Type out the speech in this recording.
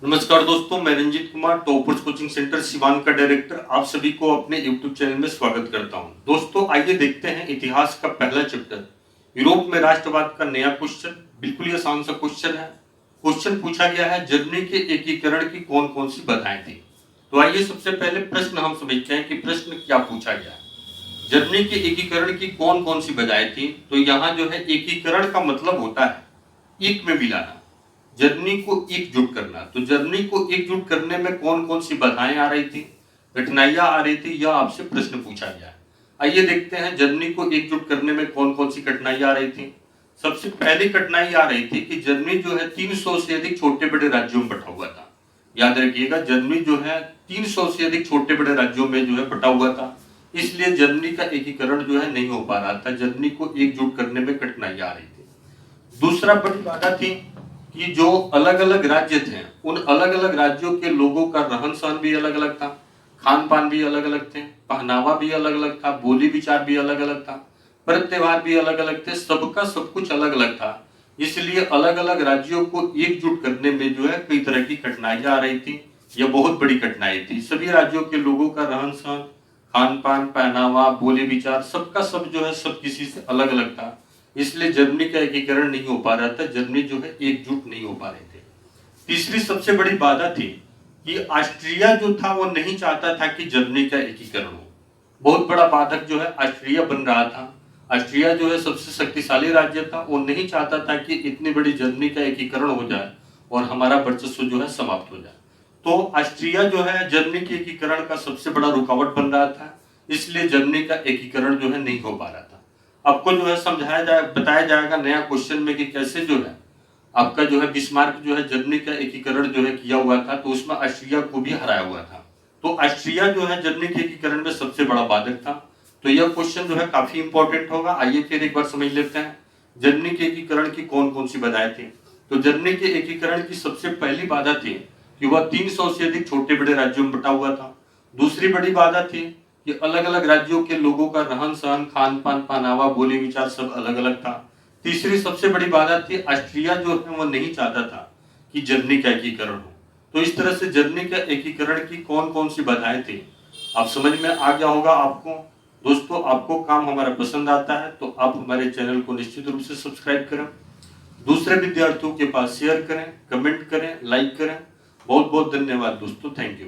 नमस्कार दोस्तों, मैं Ranjeet Kumar toppers coaching centre Siwan का डायरेक्टर आप सभी को अपने YouTube चैनल में स्वागत करता हूं। दोस्तों आइए देखते हैं इतिहास का पहला चैप्टर यूरोप में राष्ट्रवाद का नया क्वेश्चन। बिल्कुल ही आसान सा क्वेश्चन है। क्वेश्चन पूछा गया है जर्मनी के एकीकरण की कौन कौन सी बाधाएं थी। तो आइए सबसे पहले प्रश्न हम समझते हैं कि प्रश्न क्या पूछा गया है। जर्मनी के एकीकरण की कौन कौन सी बाधाएं थी। तो यहाँ जो है एकीकरण का मतलब होता है एक में मिलाना, जर्मनी को एकजुट करना। तो जर्मनी को एकजुट करने में कौन कौन सी बाधाएं आ रही थी, कठिनाइयां आ रही थी, यह आपसे प्रश्न पूछा गया है। आइए देखते हैं जर्मनी को एकजुट करने में कौन कौन सी कठिनाइयां आ रही थी। सबसे पहली कठिनाई आ रही थी कि जर्मनी जो है 300 से अधिक छोटे बड़े राज्यों में बटा हुआ था। याद रखिएगा, जर्मनी जो है 300 से अधिक छोटे बड़े राज्यों में जो है बटा हुआ था, इसलिए जर्मनी का एकीकरण जो है नहीं हो पा रहा था। जर्मनी को एकजुट करने में कठिनाइयां आ रही थी। दूसरा बड़ी बाधा थी कि जो अलग अलग राज्य थे, उन अलग अलग राज्यों के लोगों का रहन सहन भी अलग अलग था, खान पान भी अलग अलग थे, पहनावा भी अलग अलग था, बोली विचार भी अलग अलग था, पर्व त्योहार भी अलग अलग थे, सबका सब कुछ अलग अलग था। इसलिए अलग अलग राज्यों को एकजुट करने में जो है कई तरह की कठिनाइयां आ रही थी। यह बहुत बड़ी कठिनाई थी। सभी राज्यों के लोगों का रहन सहन, खान पान, पहनावा, बोली विचार सबका सब जो है सब किसी से अलग अलग था। इसलिए जर्मनी का एकीकरण नहीं हो पा रहा था, जर्मनी जो है एकजुट नहीं हो पा रहे थे। तीसरी सबसे बड़ी बाधा थी कि ऑस्ट्रिया जो था वो नहीं चाहता था कि जर्मनी का एकीकरण हो। बहुत बड़ा बाधक जो है ऑस्ट्रिया बन रहा था। ऑस्ट्रिया जो है सबसे शक्तिशाली राज्य था, वो नहीं चाहता था कि इतनी बड़ी जर्मनी का एकीकरण हो जाए और हमारा वर्चस्व जो है समाप्त हो जाए। तो ऑस्ट्रिया जो है जर्मनी के एकीकरण का सबसे बड़ा रुकावट बन रहा था, इसलिए जर्मनी का एकीकरण जो है नहीं हो पा रहा था। आपको जो है बताया जाएगा नया क्वेश्चन में कि कैसे जो है आपका जो है बिस्मार्क जो है जर्मनी का एकीकरण जो है किया हुआ था, तो उसमें ऑस्ट्रिया को भी हराया हुआ था। तो ऑस्ट्रिया जो है जर्मनी के एकीकरण में सबसे बड़ा बाधक था। तो यह क्वेश्चन जो है काफी इंपॉर्टेंट होगा। आइए फिर एक बार समझ लेते हैं जर्मनी के एकीकरण की कौन कौन सी बाधाएं थी। तो जर्मनी के एकीकरण की सबसे पहली बाधा थी कि वह 300 से अधिक छोटे बड़े राज्यों में बटा हुआ था। दूसरी बड़ी बाधा थी कि अलग अलग राज्यों के लोगों का रहन सहन, खान पान, पहनावा, बोली विचार सब अलग अलग था। तीसरी सबसे बड़ी बाधा थी ऑस्ट्रिया जो है वो नहीं चाहता था कि जर्मनी का एकीकरण हो। तो इस तरह से जर्मनी का एकीकरण की कौन कौन सी बाधाएं थी आप समझ में आ गया होगा आपको। दोस्तों आपको काम हमारा पसंद आता है तो आप हमारे चैनल को निश्चित रूप से सब्सक्राइब करें, दूसरे विद्यार्थियों के पास शेयर करें, कमेंट करें, लाइक करें। बहुत बहुत धन्यवाद दोस्तों, थैंक यू।